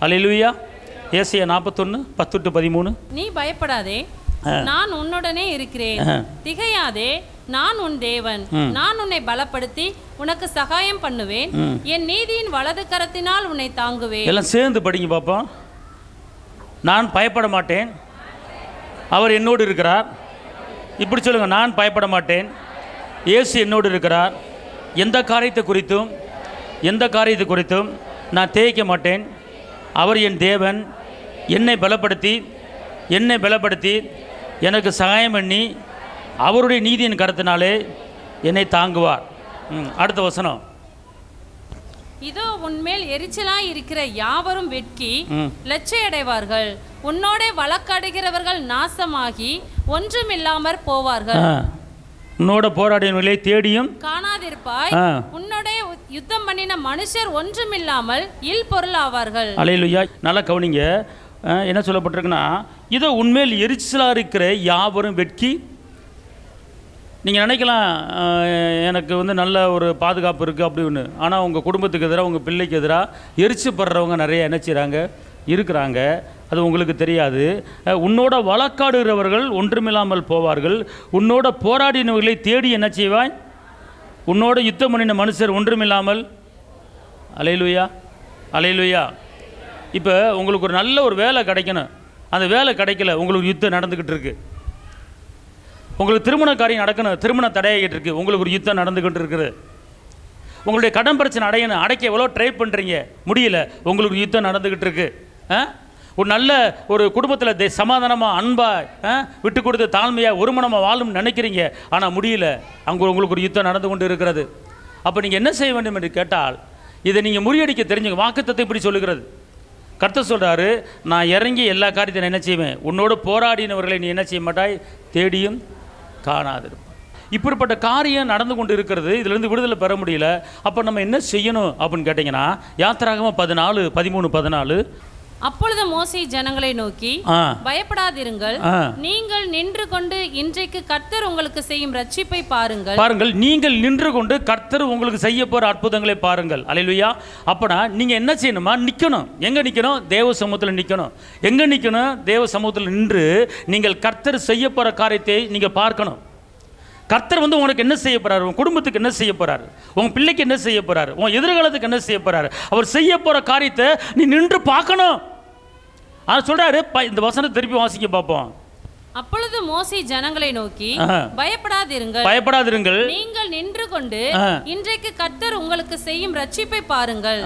அல்லேலூயா. ஏசாயா 41:10-13. நீ பயப்படாதே, நான் உன்னுடனே இருக்கிறேன். திகையாதே, நான் உன் தேவன். நான் உன்னை பலப்படுத்தி உனக்கு சகாயம் பண்ணுவேன். என் நீதியின் வலது கரத்தினால் உன்னை தாங்குவேன். எல்லாம் சேர்ந்து படிங்க பாப்போம். நான் பயப்பட மாட்டேன், அவர் என்னோடு இருக்கிறார். இப்படி சொல்லுங்க, நான் பயப்பட மாட்டேன், இயேசு என்னோடு இருக்கிறார். எந்த காரியத்தை குறித்தும் நான் தேய்க்க மாட்டேன். அவர் என் தேவன். என்னை பலப்படுத்தி எனக்கு சகாயம் பண்ணி அவருடைய நீதியின் கருத்தினாலே என்னை தாங்குவார். அடுத்த வசனம். இதோ உன்மேல் எரிச்சலாய் இருக்கிற யாவரும் வெட்கி லட்சையடைவார்கள். உன்னோட வழக்காடுகிறவர்கள் நாசமாகி ஒன்றுமில்லாமற் போவார்கள். உன்னோட போராடினவர்களை தேடியும் காணாதிருப்பாய். உன்னோட யுத்தம் பண்ணின மனுஷர் ஒன்றுமில்லாமல் இல் பொருள் ஆவார்கள். அல்லேலூயா. நல்லா கவனிங்க, என்ன சொல்லப்பட்டிருக்குன்னா, இதோ உண்மையில் எரிச்சலாக இருக்கிற யாவரும் வெட்கி. நீங்கள் நினைக்கலாம் எனக்கு நல்ல ஒரு பாதுகாப்பு இருக்குது அப்படி ஒன்று. ஆனால் உங்கள் குடும்பத்துக்கு எதிராக, உங்கள் பிள்ளைக்கு எதிராக எரிச்சுப்படுறவங்க நிறைய என்ன செய்கிறாங்க, இருக்கிறாங்க. அது உங்களுக்கு தெரியாது. உன்னோட வழக்காடுகிறவர்கள் ஒன்றுமில்லாமல் போவார்கள். உன்னோட போராடினவர்களை தேடி என்ன செய்வாய்? உன்னோட யுத்தம் பண்ணின மனுஷர் ஒன்றுமில்லாமல். அல்லேலூயா. இப்போ உங்களுக்கு ஒரு நல்ல ஒரு வேலை கிடைக்கணும். அந்த வேலை கிடைக்கல, உங்களுக்கு யுத்தம் நடந்துக்கிட்டு இருக்கு. உங்களுக்கு திருமண காரியம் நடக்கணும், திருமணம் தடையாகிட்டு இருக்கு, உங்களுக்கு ஒரு யுத்தம் நடந்துக்கிட்டு இருக்குது. உங்களுடைய கடன் பிரச்சனை அடைக்க எவ்வளோ ட்ரை பண்ணுறீங்க, முடியல, உங்களுக்கு யுத்தம் நடந்துக்கிட்டு இருக்கு. ஒரு நல்ல ஒரு குடும்பத்தில் சமாதானமாக அன்பாக விட்டு கொடுத்து தாழ்மையாக ஒரு மனமாக வாழும் நினைக்கிறீங்க, ஆனால் முடியல, அங்கே உங்களுக்கு ஒரு யுத்தம் நடந்து கொண்டு இருக்கிறது. அப்போ நீங்கள் என்ன செய்ய வேண்டும் என்று கேட்டால், இதை நீங்கள் முறியடிக்க தெரிஞ்சுங்க. வாக்குத்தத்தம் இப்படி சொல்லுகிறது. கர்த்தர் சொல்கிறாரு, நான் இறங்கி எல்லா காரியத்தையும் என்ன செய்வேன், உன்னோடு போராடினவர்களை நீ என்ன செய்ய மாட்டாய், தேடியும் காணாதிருப்பாய். இப்படிப்பட்ட காரியம் நடந்து கொண்டு இருக்கிறது. இதிலிருந்து விடுதலை பெற முடியல. அப்போ நம்ம என்ன செய்யணும் அப்படின்னு கேட்டிங்கன்னா, யாத்திராகமம் 14:13-14. அப்பொழுது மோசே ஜனங்களை நோக்கி, பயப்படாதிருங்கள், நீங்கள் நின்று கொண்டு இன்றைக்கு கர்த்தர் உங்களுக்கு செய்யும் ரட்சிப்பை பாருங்கள். நீங்கள் நின்று கொண்டு கர்த்தர் உங்களுக்கு செய்ய போற அற்புதங்களை பாருங்கள். அல்லேலூயா. அப்பனா நீங்க என்ன செய்யணுமா, நிக்கணும். எங்க நிக்கணும்? தேவ சமூகத்தில் நிக்கணும். எங்க நிக்கணும்? தேவ சமூகத்தில் நின்று நீங்கள் கர்த்தர் செய்ய போற காரியத்தை நீங்க பார்க்கணும். கர்த்தர் உங்களுக்கு என்ன செய்ய போறாரு, உங்க குடும்பத்துக்கு என்ன செய்ய போறாரு, உங்க பிள்ளைக்கு என்ன செய்ய போறாரு, உங்க எதிர்காலத்துக்கு என்ன செய்ய போறாரு, அவர் செய்ய போற காரியத்தை நீ நின்று பார்க்கணும். அது சொல்றாரு. இந்த வசனத்தை திருப்பி வாசிக்க பார்ப்போம். அப்பொழுது மோசே ஜனங்களை நோக்கி, பயப்படாதிருங்கள், நீங்கள் நின்று கொண்டு இன்றைக்கு கர்த்தர் உங்களுக்கு செய்யும் ரட்சிப்பை பாருங்கள்.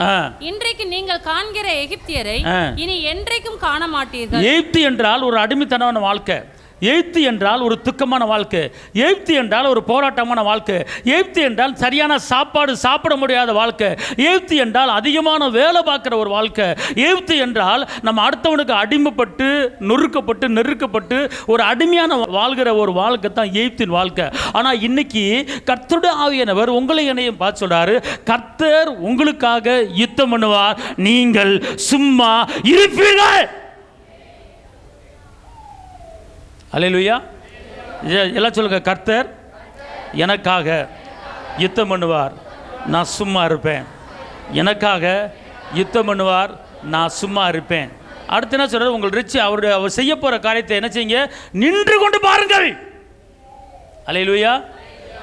இன்றைக்கு நீங்கள் காண்கிற எகிப்தியரை இனி என்றைக்கும் காண மாட்டீர்கள். எகிப்து என்றால் ஒரு அடிமைத்தனமான வாழ்க்கை. எகிப்து என்றால் ஒரு துக்கமான வாழ்க்கை. எகிப்து என்றால் ஒரு போராட்டமான வாழ்க்கை. எகிப்து என்றால் சரியான சாப்பாடு சாப்பிட முடியாத வாழ்க்கை. எகிப்து என்றால் அதிகமான வேலை பார்க்குற ஒரு வாழ்க்கை. எகிப்து என்றால் நம்ம அடுத்தவனுக்கு அடிமைப்பட்டு நொறுக்கப்பட்டு நெருக்கப்பட்டு ஒரு அடிமையான வாழ்கிற ஒரு வாழ்க்கை தான் எகிப்தின் வாழ்க்கை. ஆனால் இன்னைக்கு கர்த்தருடைய ஆவியானவர் உங்களை என்னையும் பார்த்து சொல்றாரு, கர்த்தர் உங்களுக்காக யுத்தம் பண்ணுவார், நீங்கள் சும்மா இருப்பீர்கள். அல்லேலூயா. எல்லாம் சொல்லுங்க, கர்த்தர் எனக்காக யுத்தம் பண்ணுவார், நான் சும்மா இருப்பேன். எனக்காக யுத்தம் பண்ணுவார், நான் சும்மா இருப்பேன். அடுத்து என்ன சொல்றாரு, உங்கள் அவர் செய்ய போற காரியத்தை என்ன செய்யுங்க, நின்று கொண்டு பாருங்கள். அல்லேலூயா.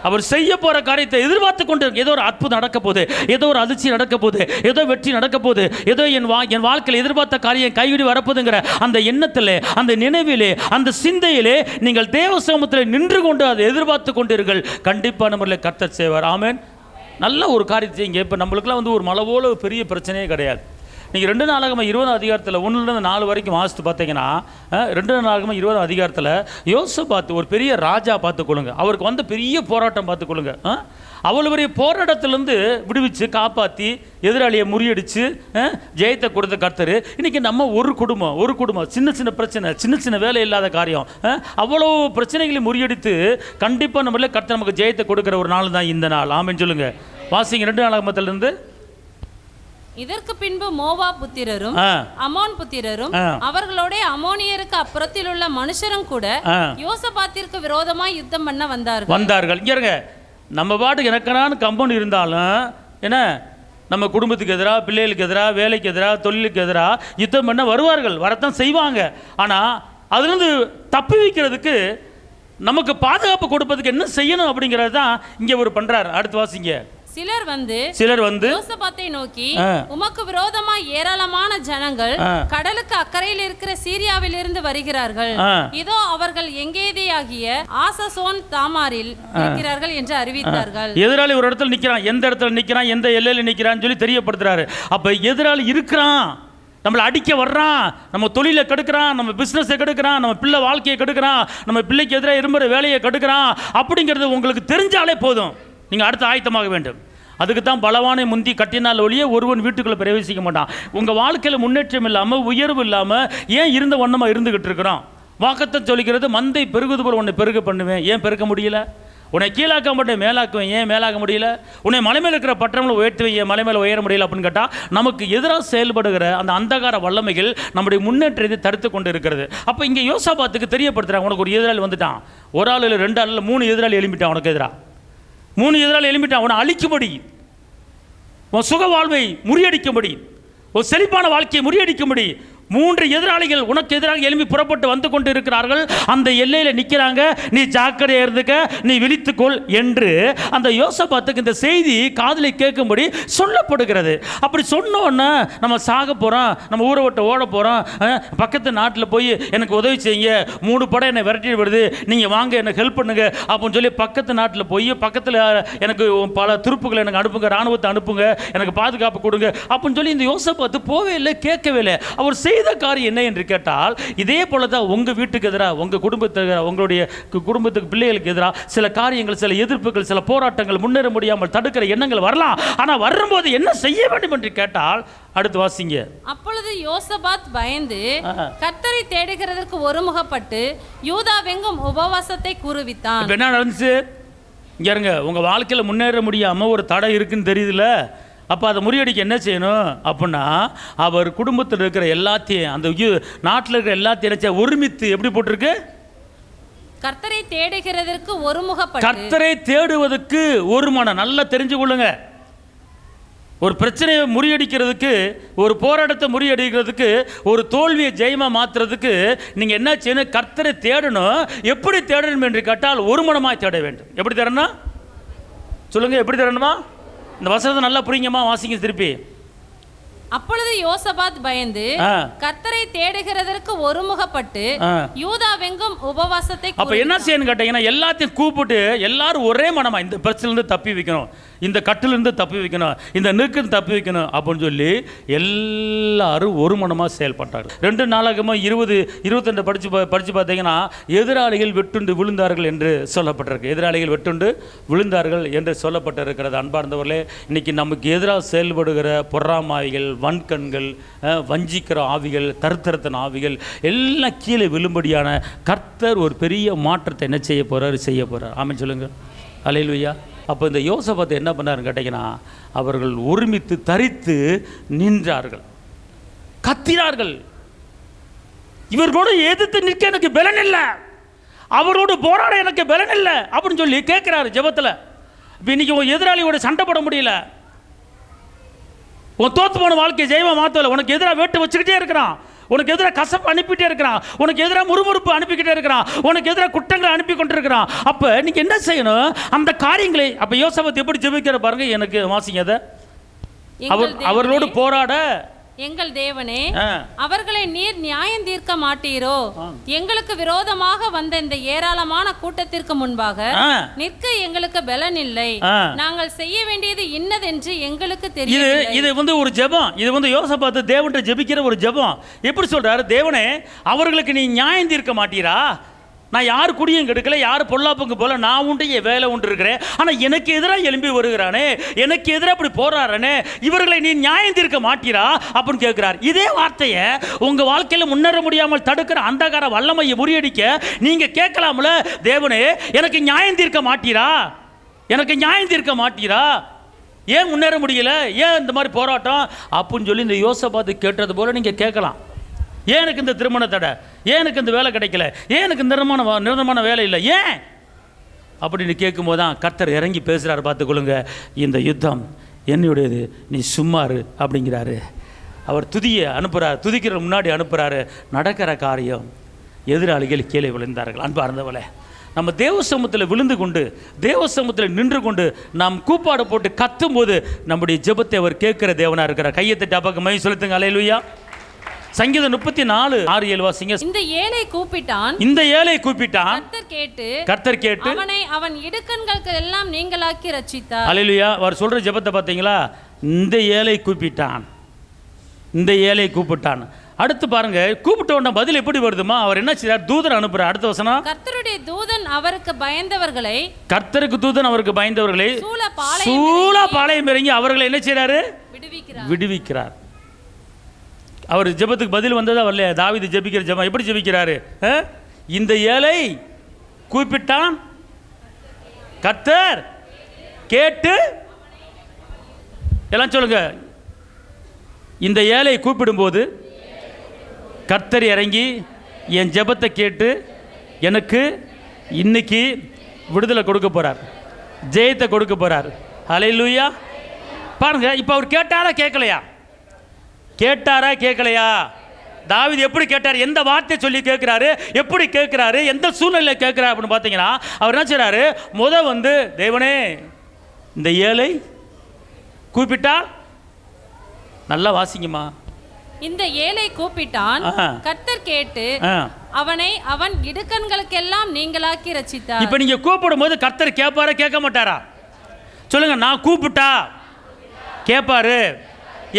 அவர் செய்ய போற காரியத்தை எதிர்பார்த்து கொண்டு, ஏதோ ஒரு அற்புதம் நடக்க போகுது, ஏதோ ஒரு அதிர்ச்சி நடக்க போகுது, ஏதோ வெற்றி நடக்க போகுது, ஏதோ என் வாழ்க்கையில் எதிர்பார்த்த காரியம் கைவிடி வரப்போதுங்கிற அந்த எண்ணத்திலே, அந்த நினைவிலே, அந்த சிந்தையிலே நீங்கள் தேவ சமூகத்தில் நின்று கொண்டு அதை எதிர்பார்த்து கொண்டீர்கள். கண்டிப்பான முறையில் கர்த்தர் செய்வார். ஆமென். நல்ல ஒரு காரியத்தை செய்யுங்க. இப்போ நம்மளுக்குலாம் ஒரு மலை போல பெரிய பிரச்சனையே கிடையாது. நீங்கள் 2 நாளாகம 20 அதிகாரத்தில் 1-4 வரைக்கும் வாசித்து பார்த்தீங்கன்னா, 2 நாளாகம 20 அதிகாரத்தில் யோசபாத்து ஒரு பெரிய ராஜா பார்த்துக்கொள்ளுங்க. அவருக்கு பெரிய போராட்டம் பார்த்துக்கொள்ளுங்க. அவ்வளோ பெரிய போராட்டத்திலேருந்து விடுவிச்சு காப்பாற்றி எதிராளியை முறியடித்து ஜெயத்தை கொடுத்த கர்த்தர். இன்றைக்கி நம்ம ஒரு குடும்பம் சின்ன பிரச்சனை, சின்ன வேலை இல்லாத காரியம், அவ்வளோ பிரச்சனைகளை முறியடித்து கண்டிப்பாக நம்மளே கர்த்தர் நமக்கு ஜெயத்தை கொடுக்குற ஒரு நாள் தான் இந்த நாள். ஆமென் சொல்லுங்கள். வாசிங்க 2 நாளாகமத்திலிருந்து. இதற்கு பின்பு மோவா புத்திரரும் அமோன் புத்திரரும் அவர்களோட அமோனியருக்கு அப்புறத்தில் உள்ள மனுஷரும் கூட யோசபாத்திற்கு விரோதமாய் யுத்தம் பண்ண வந்தார்கள். இங்க இருங்க, நம்ம பாட்டுக்கு எனக்கான கம்பௌண்ட் இருந்தாலும் என்ன நம்ம குடும்பத்துக்கு எதிராக, பிள்ளைகளுக்கு எதிராக, வேலைக்கு எதிராக, தொழிலுக்கு எதிராக யுத்தம் பண்ண வருவார்கள், வரத்தான் செய்வாங்க. ஆனால் அதுலேருந்து தப்பி வைக்கிறதுக்கு, நமக்கு பாதுகாப்பு கொடுப்பதுக்கு என்ன செய்யணும் அப்படிங்கிறது தான் இங்கே ஒரு பண்ணுறாரு. அடுத்து வாசிங்க. சிலர் வந்து யோசபாத்தை நோக்கி, உமக்கு விரோதமாய் ஏராளமான ஜனங்கள் கடலுக்கு அக்கறையில் இருக்கிற சீரியாவில் இருந்து வருகிறார்கள், இதோ அவர்கள் எங்கேதியாகிய ஆசசோன் தாமாரில் இருக்கிறார்கள் என்று அறிவித்தார்கள். எதிராளி ஒரு இடத்துல நிற்கிறான், எந்த இடத்துல நிற்கிறான், எந்த எல்லையில் நிற்கிறான்னு சொல்லி தெரியப்படுத்துறாரு. அப்போ எதிராளி இருக்கிறான், நம்மளை அடிக்க வர்றான், நம்ம தொழிலை கெடுக்கிறான், நம்ம பிஸ்னஸை கெடுக்கிறான், நம்ம பிள்ளை வாழ்க்கையை கெடுக்கிறான், நம்ம பிள்ளைக்கு எதிராக இரும்புற வேலையை கெடுக்கிறான் அப்படிங்கிறது உங்களுக்கு தெரிஞ்சாலே போதும், நீங்கள் அடுத்து ஆயத்தமாக வேண்டும். அதுக்கு தான் பலவானை முந்தி கட்டினால் ஒழிய ஒருவன் வீட்டுக்குள்ளே பிரவேசிக்க மாட்டான். உங்கள் வாழ்க்கையில் முன்னேற்றம் இல்லாமல், உயர்வு இல்லாமல் ஏன் இருந்த வண்ணமாக இருந்துக்கிட்டு இருக்கிறோம்? வாக்கத்தை சொல்லிக்கிறது, மந்தை பெருகுது போல் உன்னை பெருக பண்ணுவேன், ஏன் பெருக்க முடியல? உன்னை கீழாக்க மாட்டேன், மேலாக்குவேன், ஏன் மேலாக்க முடியல? உன்னை மலை மேலே இருக்கிற பட்டணங்களை உயர்த்துவேன், ஏன் மலை மேலே உயர முடியல அப்படின்னு கேட்டால், நமக்கு எதிராக செயல்படுகிற அந்த அந்தகார வல்லமைகள் நம்முடைய முன்னேற்றத்தை தடுத்து கொண்டு இருக்கிறது. அப்போ இங்கே யோசாபாத்துக்கு தெரியப்படுத்துகிறாங்க, உனக்கு ஒரு எதிராளி வந்துட்டான், ஒரு ஆள் இல்லை, 2 ஆள் இல்லை, 3 எதிராளி எழுப்பிட்டான், உனக்கு எதிராக 3 எதிராளி எழுப்பிட்டான். உன்னை அழிக்கும்படி, உன் சுக வாழ்வை முறியடிக்கும்படி, ஒரு செழிப்பான வாழ்க்கையை முறியடிக்கும்படி 3 எதிராளிகள் உனக்கு எதிராக எழுப்பி புறப்பட்டு வந்து கொண்டு இருக்கிறார்கள். அந்த எல்லையில் நிற்கிறாங்க, நீ ஜாக்கிரதையாக இருந்துக்க, நீ விழித்துக்கொள் என்று அந்த யோசபாத்துக்கு இந்த செய்தி காதில் கேட்கும்படி சொல்லப்படுகிறது. அப்படி சொன்னோன்னே நம்ம சாக போகிறோம், நம்ம ஊரை விட்டு ஓட போகிறோம், பக்கத்து நாட்டில் போய் எனக்கு உதவி செய்யுங்க, 3 படம் என்னை விரட்டி வருது, நீங்கள் வாங்க எனக்கு ஹெல்ப் பண்ணுங்க அப்படின்னு சொல்லி பக்கத்து நாட்டில் போய் பக்கத்தில் எனக்கு பல துருப்புகளை எனக்கு அனுப்புங்க, இராணுவத்தை அனுப்புங்க, எனக்கு பாதுகாப்பு கொடுங்க அப்படின்னு சொல்லி இந்த யோசபாத்து போவே இல்லை, கேட்கவே இல்லை. அவர் செய்த காரியம் என்ன என்று கேட்டால், இதே போல தான் உங்கள் வீட்டுக்கு எதிராக, உங்கள் குடும்பத்துக்கு, உங்களுடைய குடும்பத்துக்கு, பிள்ளைகளுக்கு எதிராக சில காரியங்கள், சில எதிர்ப்புகள், சில போராட்டங்கள், முன்னேற முடியாமல் தடுக்கிற எண்ணங்கள் வரலாம். ஆனால் வரும்போது என்ன செய்ய வேண்டும் என்று கேட்டால், அடுத்து வாசிங்க. அப்பொழுது யோசபாத் பயந்து கர்த்தரை தேடுகிறதற்கு ஒருமுகப்பட்டு யூதாவெங்கும் உபவாசத்தை கூறுவித்தான். என்ன நடந்துச்சு இங்க இருங்க? உங்கள் வாழ்க்கையில் முன்னேற முடியாமல் ஒரு தடை இருக்குன்னு தெரியுதுல, அப்போ அதை முறியடிக்க என்ன செய்யணும் அப்படின்னா, அவர் குடும்பத்தில் இருக்கிற எல்லாத்தையும், அந்த நாட்டில் இருக்கிற எல்லாத்தையும் ஒருமித்து, எப்படி போட்டிருக்கு? கர்த்தரை தேடுகிறதற்கு ஒருமுகப்பட்டு. கர்த்தரை தேடுவதற்கு ஒரு மனம். நல்லா தெரிஞ்சு கொள்ளுங்க, ஒரு பிரச்சனையை முறியடிக்கிறதுக்கு, ஒரு போராட்டத்தை முறியடிக்கிறதுக்கு, ஒரு தோல்வியை ஜெயமாக மாற்றுறதுக்கு நீங்கள் என்ன செய்யணும்? கர்த்தரை தேடணும். எப்படி தேடணும் என்று கேட்டால், ஒரு மனமாய் தேட வேண்டும். எப்படி தேடணும் சொல்லுங்கள், எப்படி தேடணுமா? இந்த வசனத்தை நல்லா புரியுங்கம்மா, வாசிங்க திருப்பி. அப்பொழுது யோசபாத் பயந்து கர்த்தரை தேடுகிறதற்கு ஒருமுகப்பட்டு யூதாவெங்கும் உபவாசத்தை. அப்ப என்ன செய்யணும் கேட்டீங்கன்னா, எல்லாத்தையும் கூப்பிட்டு எல்லாரும் ஒரே மனமா இந்த பிரச்சனையிலிருந்து தப்பி வைக்கணும், இந்த கட்டிலிருந்து தப்பி வைக்கணும், இந்த நெருக்கிலிருந்து தப்பி வைக்கணும் அப்படின்னு சொல்லி எல்லாரும் ஒரு மனமாக செயல்பட்டார்கள். 2 நாளாகமாக 20-22 படித்து பார்த்தீங்கன்னா, எதிராளிகள் வெட்டுண்டு விழுந்தார்கள் என்று சொல்லப்பட்டிருக்கு. எதிராளிகள் வெட்டுண்டு விழுந்தார்கள் என்று சொல்லப்பட்டிருக்கிறது. அன்பார்ந்தவர்களே, இன்னைக்கு நமக்கு எதிராக செயல்படுகிற பொறாமாவிகள், வன்கண்கள், வஞ்சிக்கிற ஆவிகள், தருத்தரத்தின் ஆவிகள் எல்லாம் கீழே விழும்படியான கர்த்தர் ஒரு பெரிய மாற்றத்தை என்ன செய்ய போகிறார். ஆமென் சொல்லுங்கள். அல்லேலூயா. அப்போ இந்த யோசபாத் என்ன பண்ணாருன்னு கேட்டிங்கன்னா, அவர்கள் ஒருமித்து தரித்து நின்றார்கள், கத்தினார்கள். இவர்களோடு எதிர்த்து நிற்க எனக்கு பலன் இல்லை, அவரோடு போராட எனக்கு பலன் இல்லை அப்படின்னு சொல்லி கேட்குறாரு ஜெபத்தில். இப்போ இன்றைக்கி உன் எதிராளியோட சண்டை போட முடியல, உன் தோத்து போன வாழ்க்கையை ஜெயமாக மாற்றலை, உனக்கு எதிராக வேட்டு வச்சுக்கிட்டே இருக்கிறான், உனக்கு எதிராக கசப்பு அனுப்பிட்டே இருக்கிறான், உனக்கு எதிராக முறுமுறுப்பு அனுப்பிக்கிட்டே இருக்கிறான், உனக்கு எதிராக குற்றங்களை அனுப்பி கொண்டிருக்கிறான். அப்போ நீங்கள் என்ன செய்யணும்? அந்த காரியங்களை. அப்போ யோசபாத் எப்படி ஜெபிக்கிற பாருங்க, எனக்கு வாசிங்க அதை. அவர்களோடு போராட எங்கள் தேவனே, அவர்களை நீர் நியாயம் தீர்க்க மாட்டீரோ? எங்களுக்கு விரோதமாக வந்த இந்த ஏராளமான கூட்டத்திற்கு முன்பாக நிற்க எங்களுக்கு பலன் இல்லை. நாங்கள் செய்ய வேண்டியது இன்னதென்று எங்களுக்கு தெரியும். இது ஒரு ஜெபம். இது யோசபாத் தேவன்கிட்ட ஜெபிக்கிற ஒரு ஜெபம். எப்படி சொல்றாரு? தேவனே, அவர்களுக்கு நீ நியாயம் தீர்க்க மாட்டீரா? நான் யார் குடியும் கெடுக்கல, யார் பொல்லாப்புக்கு போல, நான் உண்டு என் வேலை உண்டு இருக்கிறேன். ஆனால் எனக்கு எதிராக எழும்பி வருகிறானே, எனக்கு எதிராக அப்படி போராடுறானே, இவர்களை நீ நியாயம் தீர்க்க மாட்டீரா அப்படின்னு கேட்கிறார். இதே வார்த்தையை உங்கள் வாழ்க்கையில் முன்னேற முடியாமல் தடுக்கிற அந்தகார வல்லமையை முறியடிக்க நீங்கள் கேட்கலாம்ல. தேவனே, எனக்கு நியாயம் தீர்க்க மாட்டீரா? எனக்கு நியாயம் தீர்க்க மாட்டீரா? ஏன் முன்னேற முடியல, ஏன் இந்த மாதிரி போராட்டம் அப்படின்னு சொல்லி இந்த யோசபாத் கேட்டது போல நீங்கள் கேட்கலாம். ஏன் எனக்கு இந்த திருமண தடை, ஏன் எனக்கு இந்த வேலை கிடைக்கல, ஏன் எனக்கு நிரந்தரமான வேலை இல்லை, ஏன் அப்படின்னு கேட்கும்போது தான் கர்த்தர் இறங்கி பேசுகிறார். பார்த்துக்கொள்ளுங்க, இந்த யுத்தம் என்னுடையது, நீ சும்மாரு அப்படிங்கிறாரு. அவர் துதியை அனுப்புகிறார், துதிக்கிற முன்னாடி அனுப்புகிறாரு. நடக்கிற காரியம் எதிராளிகள் கீழே விழுந்தார்கள். அன்பார்ந்தவளே, நம்ம தேவ சமூகத்தில் விழுந்து கொண்டு, தேவ சமூகத்தில் நின்று கொண்டு நாம் கூப்பாடு போட்டு கத்தும் போது நம்முடைய ஜெபத்தை அவர் கேட்கிற தேவனாக இருக்கிறார். கையை தட்டி அப்பாக்கு மகிமை செலுத்துங்க. அல்லேலூயா. சங்கீதம் 34:6-7 வாசிங்க. இந்த ஏழை கூப்பிட்டான், இந்த ஏழை கூப்பிட்டான், கர்த்தர் கேட்டு அவனை அவன் இடுக்கண்களுக்கு எல்லாம் நீங்களாக்கி ரட்சித்தார். அல்லேலூயா. அவர் சொல்ற ஜெபத்தை பார்த்தீங்களா? இந்த ஏழை கூப்பிட்டான், இந்த ஏழை கூப்பிட்டான். அடுத்து பாருங்க, கூப்பிட்ட உடனே பதில் எப்படி வருதுமா? அவர் என்ன செய்றார்? தூதன் அனுப்புறார். அடுத்த வசனம், கர்த்தருடைய தூதன் அவருக்கு பயந்தவர்களை, கர்த்தருக்கு தூதன் அவருக்கு பயந்தவர்களை சூழ பாளையம் இறங்கி அவர்களை என்ன செய்றாரு? விடுவிக்கிறார். அவர் ஜெபத்துக்கு பதில் வந்ததா வரலையா? தாவீது ஜெபிக்கிற ஜெபம் எப்படி ஜெபிக்கிறாரு? இந்த ஏழை கூப்பிட்டான், கர்த்தர் கேட்டு, எல்லாம் சொல்லுங்க. இந்த ஏழை கூப்பிடும்போது கர்த்தர் இறங்கி என் ஜெபத்தை கேட்டு எனக்கு இன்னைக்கு விடுதலை கொடுக்க போறார், ஜெயத்தை கொடுக்க போறார். ஹல்லேலூயா. பாருங்க, இப்போ அவர் கேட்டாரா கேட்கலையா? கேட்டாரா கேட்கலையா? தாவீது எப்படி கேட்டார்? எந்த வார்த்தை சொல்லி கேட்கிறாரு? எப்படி கேட்கிறாரு? எந்த சூழ்நிலையில் கேட்கிறார் அப்படின்னு பார்த்தீங்கன்னா, அவர் என்ன செய்றாரு? வந்து தேவனே, இந்த ஏழை கூப்பிட்டால், நல்லா வாசிங்கம்மா. இந்த ஏழை கூப்பிட்டான், கர்த்தர் கேட்டு அவனை அவன் இடுக்கண்களுக்கெல்லாம் நீங்களாக்கி ரட்சித்தார். இப்போ நீங்க கூப்பிடும் போது கர்த்தர் கேட்பாரா கேட்க மாட்டாரா? சொல்லுங்க. நான் கூப்பிட்டா கேட்பாரு.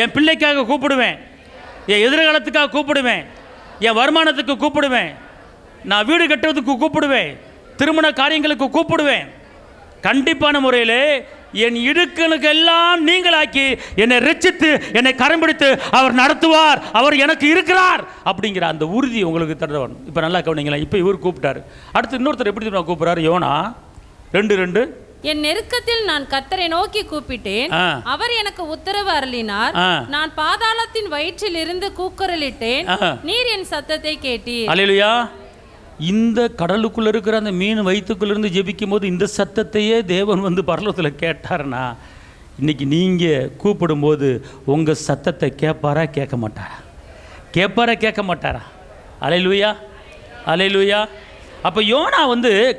என் பிள்ளைக்காக கூப்பிடுவேன், என் எதிர்காலத்துக்காக கூப்பிடுவேன், என் வருமானத்துக்கு கூப்பிடுவேன், நான் வீடு கட்டுறதுக்கு கூப்பிடுவேன், திருமண காரியங்களுக்கு கூப்பிடுவேன். கண்டிப்பான முறையில் என் இடுக்கனுக்கு எல்லாம் நீங்களாக்கி என்னை ரட்சித்து என்னை கரம் பிடித்து அவர் நடத்துவார், அவர் எனக்கு இருக்கிறார் அப்படிங்கிற அந்த உறுதி உங்களுக்கு தருவன். இப்போ நல்லா கவனிங்களா. இப்போ இவர் கூப்பிட்டாரு. அடுத்து இன்னொருத்தர் எப்படி கூப்பிட்றாரு? யோனா 2:2, என் நெருக்கத்தில் நான் கர்த்தரை நோக்கி கூப்பிட்டேன், அவர் எனக்கு உத்தரவு அருளினார், நான் பாதாளத்தின் வயிற்றில் இருந்து கூக்குரலிட்டேன், நீர் என் சத்தத்தை கேட்டீர். அல்லேலூயா. இந்த கடலுக்குள்ள இருக்கிற அந்த மீன் வயிற்றுக்குள்ள இருந்து ஜெபிக்கும் போது இந்த சத்தத்தையே தேவன் பரலோகத்தில் கேட்டார்னா, இன்னைக்கு நீங்க கூப்பிடும் போது உங்க சத்தத்தை கேட்பாரா கேட்க மாட்டாரா? கேட்பாரா கேட்க மாட்டாரா? அல்லேலூயா, அல்லேலூயா. அப்போ யோனா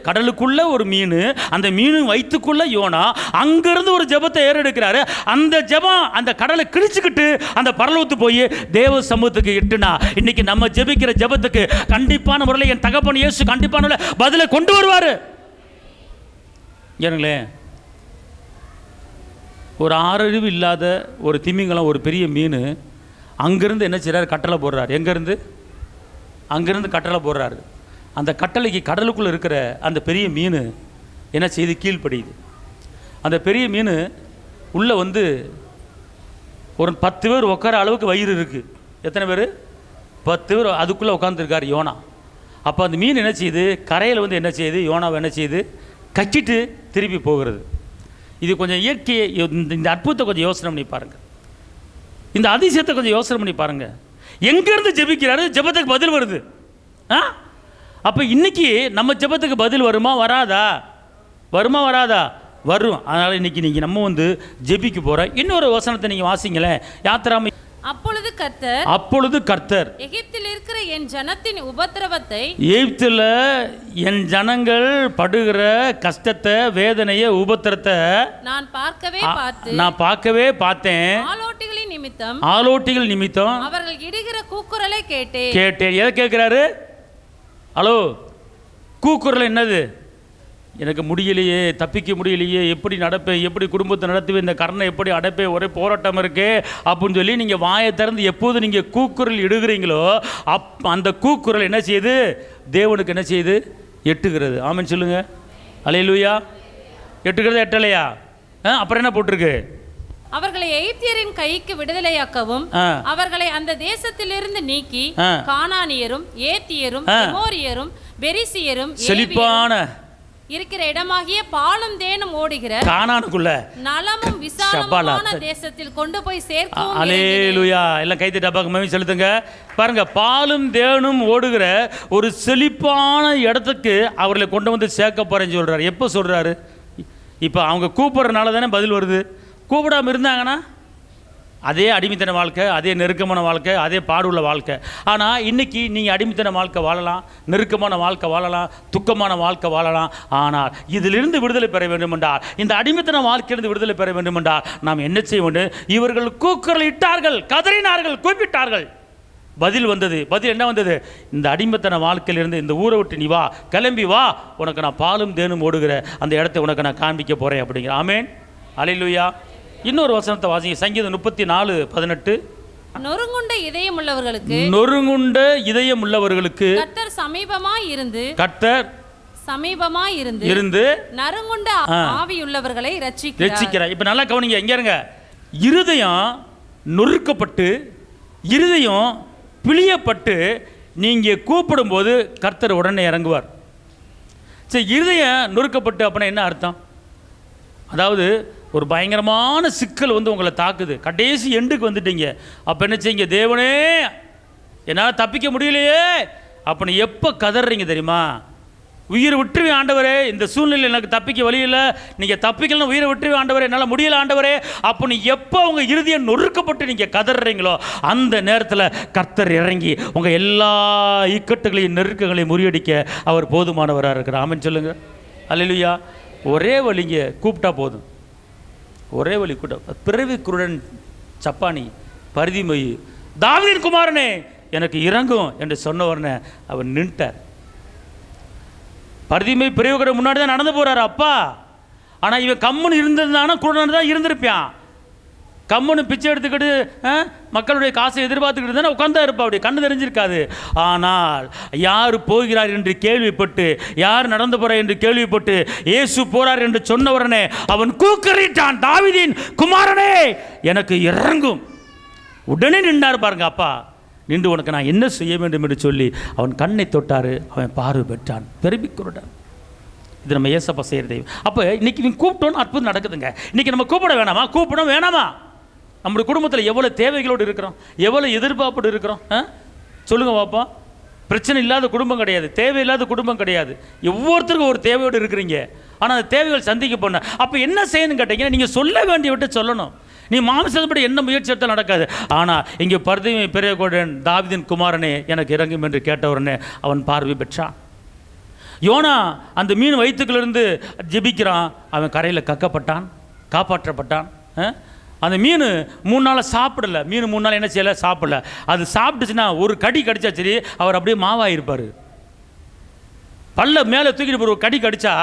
கடலுக்குள்ள ஒரு மீன், அந்த மீன் வயிற்றுக்குள்ள யோனா அங்கிருந்து ஒரு ஜெபத்தை ஏறெடுக்கிறாரு. அந்த ஜெபம் அந்த கடலை கிழிச்சுக்கிட்டு அந்த பரலோகத்து போய் தேவ சமூகத்துக்கு இட்டுனா, இன்னைக்கு நம்ம ஜெபிக்கிற ஜெபத்துக்கு கண்டிப்பான முறையில் என் தகப்பன் இயேசு கண்டிப்பான பதிலை கொண்டு வருவார். ஏனுங்களே, ஒரு ஆறறிவு இல்லாத ஒரு திமிங்கலம், ஒரு பெரிய மீன் அங்கிருந்து என்ன செய்றாரு? கட்டளை போடுறாரு. எங்கேருந்து? அங்கிருந்து கட்டளை போடுறாரு. அந்த கட்டளைக்கு கடலுக்குள்ளே இருக்கிற அந்த பெரிய மீன் என்ன செய்து? கீழ்ப்படியுது. அந்த பெரிய மீன் உள்ளே ஒரு 10 பேர் உட்கார அளவுக்கு வயிறு இருக்குது. எத்தனை பேர்? 10 பேர் அதுக்குள்ளே உட்காந்துருக்கார் யோனா. அப்போ அந்த மீன் என்ன செய்யுது? கரையில் என்ன செய்யுது? யோனாவை என்ன செய்யுது? கச்சிட்டு திருப்பி போகிறது. இது கொஞ்சம் இயற்கையை, இந்த அற்புதத்தை கொஞ்சம் யோசனை பண்ணி பாருங்கள். இந்த அதிசயத்தை கொஞ்சம் யோசனை பண்ணி பாருங்கள். எங்கேருந்து ஜெபிக்கிறாரு? ஜெபத்துக்கு பதில் வருது. அப்போ இன்னைக்கு நம்ம ஜெபத்துக்கு பதில் வருமா வராதா? வருமா வராதா? வரும். அதனால் இன்னைக்கு நீங்கள் நம்ம ஜெபிக்க போகிறோம். இன்னொரு வசனத்தை நீங்கள் வாசிங்களேன். யாத்திராம அப்பொழுது கர்த்தர் எகிப்தில் இருக்கிற என் ஜனத்தின் உபத்திரவத்தை, எகிப்தில் என் ஜனங்கள் படுகிற கஷ்டத்தை, வேதனையை, உபத்திரத்தை நான் பார்க்கவே பார்த்தேன். ஆலோட்டிகள் நிமித்தம் அவர்கள் இடுகிற கூக்குரலை கேட்டேன். எதை கேட்கிறாரு? ஹலோ, கூக்குரல் என்னது? எனக்கு முடியலையே, தப்பிக்க முடியலையே, எப்படி நடப்பேன், எப்படி குடும்பத்தை நடத்துவேன், இந்த கரணை எப்படி அடைப்பேன், ஒரே போராட்டம் இருக்கே அப்படின்னு சொல்லி நீங்கள் வாயை திறந்து எப்போது நீங்கள் கூக்குரல் இடுகிறீங்களோ அந்த கூக்குரல் என்ன செய்யுது? தேவனுக்கு என்ன செய்யுது? எட்டுகிறது. ஆமென் சொல்லுங்க. அல்லேலூயா. எட்டுகிறது, எட்டலையா? அப்புறம் என்ன போட்டிருக்கு? அவர்களை எகிப்தியரின் கைக்கு விடுதலையாக்கவும் அவர்களை அந்த தேசத்திலிருந்து நீக்கி கானானியரும் ஏத்தியரும் எமோரியரும் பெரிசியரும் செழிப்பான இருக்கிற இடமாகிய பாலும் தேனும் ஓடுகிற கானானுக்குள்ள நலமும் விசாலமான தேசத்தில் கொண்டு போய் சேர்க்கவும். அல்லேலூயா. எல்லாம் கைது டப்பாக்கு மகிமை செலுத்துங்க. பாருங்க, பாலும் தேனும் ஓடுகிற ஒரு செழிப்பான இடத்துக்கு அவர்களை கொண்டு சேர்க்க போறேன்னு சொல்றாரு. எப்போ சொல்றாரு? இப்போ அவங்க கூப்பிட்றதுனால தானே பதில் வருது. கூப்பிடாமல் இருந்தாங்கன்னா அதே அடிமைத்தன வாழ்க்கை, அதே நெருக்கமான வாழ்க்கை, அதே பாடுள்ள வாழ்க்கை. ஆனால் இன்றைக்கி நீங்கள் அடிமைத்தன வாழ்க்கை வாழலாம், நெருக்கமான வாழ்க்கை வாழலாம், துக்கமான வாழ்க்கை வாழலாம். ஆனால் இதிலிருந்து விடுதலை பெற வேண்டுமென்றால், இந்த அடிமைத்தன வாழ்க்கையிலிருந்து விடுதலை பெற வேண்டுமென்றால் நாம் என்ன செய்ய வேண்டும்? இவர்கள் கூக்குரல் இட்டார்கள், கதறினார்கள், கூப்பிட்டார்கள். பதில் வந்தது. பதில் என்ன வந்தது? இந்த அடிமைத்தன வாழ்க்கையிலிருந்து இந்த ஊரை விட்டு நீ வா, கிளம்பி வா, உனக்கு நான் பாலும் தேனும் ஓடுகிற அந்த இடத்தை உனக்கு நான் காண்பிக்க போகிறேன் அப்படிங்கிற. ஆமேன், அல்லேலூயா. இன்னொரு வசனத்தை வாசிங்க, சங்கீதம் 34:18. நொறுங்குண்ட இதயம் உள்ளவர்களுக்கு, நொறுங்குண்ட இதயம் உள்ளவர்களுக்கு கர்த்தர் சமீபமாய் இருந்து, கர்த்தர் சமீபமாய் இருந்து நறுங்குண்ட ஆவியுள்ளவர்களை ரட்சிக்கிறார். இப்ப நல்லா கவனிங்க, எங்க இருங்க. இருதயம் நொறுக்கப்பட்டு, இருதயம் பிழியப்பட்டு நீங்க கூப்பிடும் போது கர்த்தர் உடனே இறங்குவார். சரி, இருதயம் நொறுக்கப்பட்டு அப்படின்னா என்ன அர்த்தம்? அதாவது ஒரு பயங்கரமான சிக்கல் வந்து உங்களை தாக்குது, கடைசி எண்டுக்கு வந்துட்டீங்க. அப்போ என்ன செய்யுங்க? தேவனே என்னால் தப்பிக்க முடியலையே அப்படின்னு எப்போ கதறீங்க தெரியுமா? உயிரை விட்டுருவேன் ஆண்டவரே, இந்த சூழ்நிலையில் எனக்கு தப்பிக்க வழி இல்லை, நீங்கள் தப்பிக்கலாம், உயிரை விட்டுருவேன் ஆண்டவரே, என்னால் முடியல ஆண்டவரே அப்படின்னு எப்போ உங்கள் இறுதியை நொறுக்கப்பட்டு நீங்கள் கதறீங்களோ அந்த நேரத்தில் கர்த்தர் இறங்கி உங்கள் எல்லா இக்கட்டுகளையும் நெருக்கங்களையும் முறியடிக்க அவர் போதுமானவராக இருக்கிறார். ஆமென் சொல்லுங்கள், அல்லேலூயா. ஒரே வழிங்க, கூப்பிட்டா போதும். ஒரே வழி கூட்ட. பிறவி குருடன் சப்பானி பரிதிமொய், தாவீதின் குமாரனே எனக்கு இறங்கும் என்று சொன்னவரனே அவன் நின்ட்டார். பரிதிமை பிறவி குருடன் முன்னாடி தான் நடந்து போகிறார் அப்பா. ஆனால் இவன் கம்முன்னு இருந்திருந்தானா குருடன் தான் இருந்திருப்பான். கம்முன்னு பிச்சை எடுத்துக்கிட்டு மக்களுடைய காசை எதிர்பார்த்துக்கிட்டு தானே உட்காந்தா இருப்பா, அப்படி கண்ணு தெரிஞ்சிருக்காது. ஆனால் யார் போகிறார் என்று கேள்விப்பட்டு, யார் நடந்து போகிறார் என்று கேள்விப்பட்டு இயேசு போகிறார் என்று சொன்ன உடனே அவன் கூக்குரலிட்டான், தாவீதின் குமாரனே எனக்கு இறங்கும். உடனே நின்றார் பாருங்க அப்பா. நின்று உனக்கு நான் என்ன செய்ய வேண்டும் என்று சொல்லி அவன் கண்ணை தொட்டார், அவன் பார்வை பெற்றான், பெருமிக் குருடன். இது நம்ம ஏசப்பா செய்கிற தெய்வம். அப்போ இன்னைக்கு இவன் கூப்பிட்டோன்னு அற்புதம் நடக்குதுங்க. இன்னைக்கு நம்ம கூப்பிட வேணாமா? கூப்பிட வேணாமா? நம்முடைய குடும்பத்தில் எவ்வளோ தேவைகளோடு இருக்கிறோம், எவ்வளோ எதிர்பார்ப்போடு இருக்கிறோம். சொல்லுங்க பாப்பா. பிரச்சனை இல்லாத குடும்பம் கிடையாது, தேவையில்லாத குடும்பம் கிடையாது. ஒவ்வொருத்தருக்கும் ஒரு தேவையோடு இருக்கிறீங்க. ஆனால் அந்த தேவைகள் சந்திக்க போன அப்போ என்ன செய்யணும்னு கேட்டீங்கன்னா, நீங்கள் சொல்ல வேண்டிய விட்டு சொல்லணும். நீ மாம்சப்படி என்ன முயற்சி எடுத்தால் நடக்காது. ஆனால் இங்கே பரிதிமை பெரிய குருடன், தாவீதின் குமாரனே எனக்கு இறங்கும் என்று கேட்டவுடனே அவன் பார்வை பெற்றான். யோனா அந்த மீன் வயிற்றுக்குள்ளிருந்து ஜெபிக்கிறான், அவன் கரையில் கக்கப்பட்டான், காப்பாற்றப்பட்டான். அந்த மீன் 3 நாளாக சாப்பிடல. மீன் 3 நாள் என்ன செய்யலை? சாப்பிடல. அது சாப்பிட்டுச்சுன்னா ஒரு கடி கடிச்சா சரி, அவர் அப்படியே மாவாயிருப்பார். பல்ல மேலே தூக்கிட்டு போகிற ஒரு கடி கடிச்சா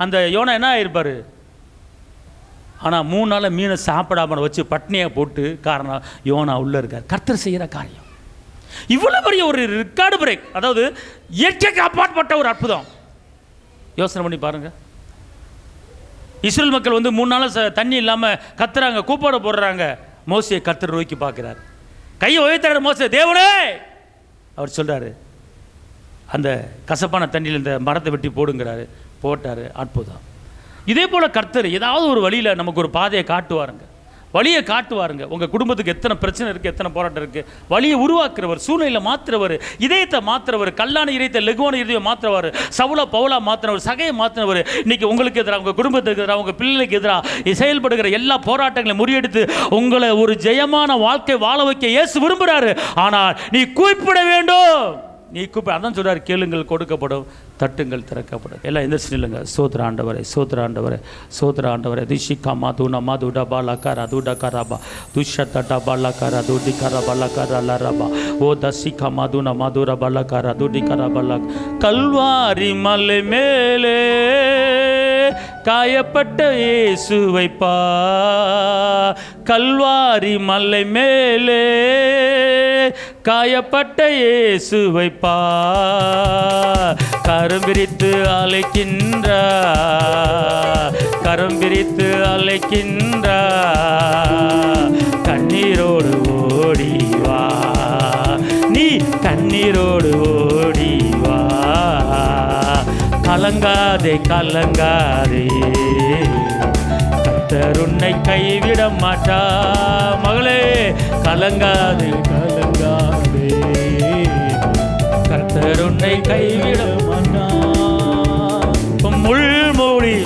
அந்த யோனா என்ன ஆகிருப்பார்? ஆனால் 3 நாளில் மீனை சாப்பிடாம வச்சு பட்னியாக போட்டு, காரணம் யோனா உள்ளே இருக்கார். கர்த்தர் செய்கிற காரியம் இவ்வளோ பெரிய ஒரு ரெக்கார்டு பிரேக், அதாவது இயற்கைக்கு அப்பாற்பட்ட ஒரு அற்புதம். யோசனை பண்ணி பாருங்கள். இஸ்ரேல் மக்கள் வந்து 3 நாள் தண்ணி இல்லாமல் கத்துறாங்க, கூப்பாட போடுறாங்க. மோசையை கர்த்தர் நோக்கி பார்க்குறாரு, கையை உயர்த்துறாரு. மோசே, தேவனே அவர் சொல்கிறாரு, அந்த கசப்பான தண்ணியில் இந்த மரத்தை வெட்டி போடுங்கிறாரு. போட்டார். அற்புதம். இதே போல் கர்த்தர் ஏதாவது ஒரு வழியில் நமக்கு ஒரு பாதையை காட்டுவாருங்க, வழியை காட்டுவாருங்க. உங்கள் குடும்பத்துக்கு எத்தனை பிரச்சனை இருக்குது, எத்தனை போராட்டம் இருக்குது, வழியை உருவாக்குறவர், சூழ்நிலையில் மாற்றுறவர், இதயத்தை மாற்றுறவர், கல்லான இதயத்தை லெகுவான இதயம் மாற்றுறவர், சவுலா பவுலா மாற்றினவர், சகையை மாற்றினவர். இன்றைக்கி உங்களுக்கு எதிராக, உங்கள் குடும்பத்துக்கு எதிராக, உங்கள் பிள்ளைகளுக்கு எதிராக செயல்படுகிற எல்லா போராட்டங்களையும் முறியடித்து உங்களை ஒரு ஜெயமான வாழ்க்கை வாழ வைக்க இயேசு விரும்புகிறாரு. ஆனால் நீ கூப்பிட வேண்டும். நீ கூப்பிட, அதான் சொல்கிறார், கேளுங்கள் கொடுக்கப்படும், தட்டுங்கள் திறக்கப்படும். எல்லாம் எந்திரிச்சு நில்லுங்க. சோத்ர ஆண்டவரே, சோத்ர ஆண்டவரே, சோத்ர ஆண்டவரே. திஷிகா மாதுனா மாதுடா பாலகாரா துடா கராபா துஷத்தா பாலகாரா துடி கரா பாலகாரா லரபா ஓ தசிகா மாதுனா மாதுரா பாலகாரா துடி கரா பாலா. கல்வாரி மலை மேலே காயப்பட்ட இயேசுவை பார், கல்வாரி மலை மேலே காயப்பட்ட இயேசுவை பார். கரம் விரித்து அழைக்கின்றார், கரம் விரித்து அழைக்கின்றார். கண்ணீரோடு ஓடிவா, நீ கண்ணீரோடு ஓடிவா. கலங்காதே கலங்காதே, கர்த்தர் உன்னை கைவிட மாட்டா. மகளே, கலங்காதே கலங்காதே, கர்த்தர் உன்னை கைவிட மாட்டா. முள்மூடி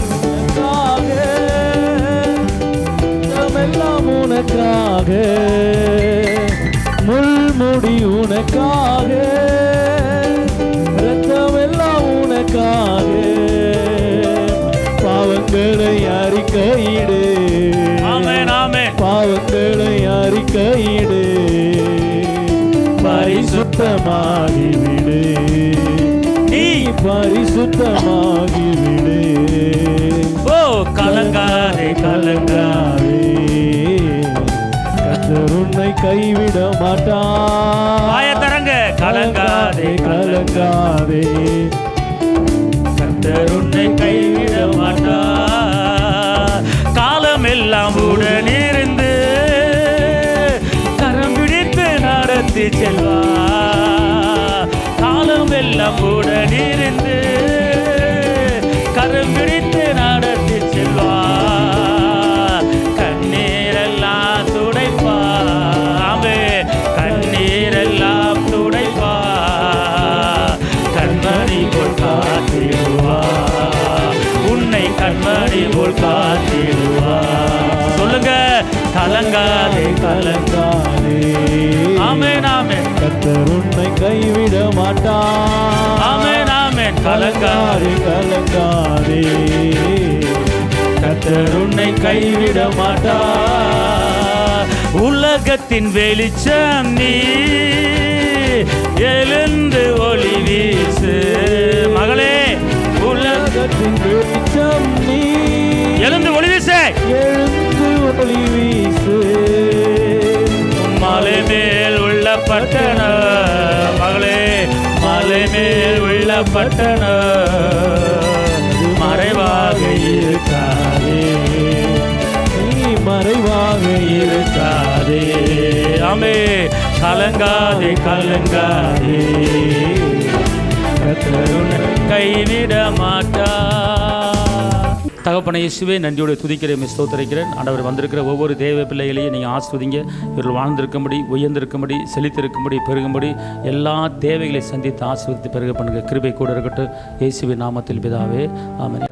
உனக்காக, முள்முடி உனக்காக, ரத்தமெல்லாம் உனக்காக. பாவங்களை அறிக்கையிடு, ஆமென் ஆமென். பாவங்களை அறிக்கையிடு, பரிசுத்தமாகிவிடு, நீ பரிசுத்தமாகிவிடு. ஓ கலங்காதே கலங்காதே, கர்த்தர் உன்னை கைவிட மாட்டார். ஆயத்தரங்க கலங்காதே கலங்காதே, கர்த்தர் உன்னை கைவிட மாட்டார். காலமெல்லாம் உடனிருந்து கரம் பிடித்து நடத்தி செல்வார். காலமெல்லாம் உடனிருந்து கரம் பிடித்து நடத்தி செல்வார். கண்ணீரெல்லாம் துடைப்பார், ஆமென். கண்ணீரெல்லாம் துடைப்பார். கண்மணி போல் காத்திடுவார், உன்னை கண்மணி போல் காத்திடுவார். சொல்லுங்க கலங்காதே கலங்காதே, ஆமென் ஆமென். கர்த்தர் உன்னை கைவிட மாட்டார். ஆமென் ஆமென். கலங்காதே கலங்காதே, கர்த்தர் உன்னை கைவிட மாட்டார். உலகத்தின் வெளிச்சம் நீ, எழுந்து ஒளி வீசு. மகளே உலகத்தின் வெளிச்சம் நீ, எழுந்து ஒளி வீசு. எழுந்து ஒளி வீசு. மலை மேல் உள்ள பட்டணம், மகளே மலை மேல் உள்ள பட்டணம் மறைவாக இருக்காதே, நீ மறைவாக இருக்காதே. ஆமே கலங்காதே கலங்காதே, கர்த்தர் உன்னை கைவிட மாட்டார். தகப்பனை இயேசுவே நன்றியோடு துதிக்கிறேன், ஸ்தோத்திரிக்கிறேன். ஆண்டவர் வந்திருக்கிற ஒவ்வொரு தேவ பிள்ளைகளையும் நீங்கள் ஆஸ்வதிங்க. இவர்கள் வாழ்ந்திருக்கும்படி, உயர்ந்திருக்கும்படி, செழித்திருக்கும்படி, பெருகும்படி எல்லா தேவைகளை சந்தித்து ஆஸ்வதித்து பெருக பண்ணுங்க. கிருபை கூட இருக்கட்டும். இயேசுவின் நாமத்தில் பிதாவே, ஆமென்.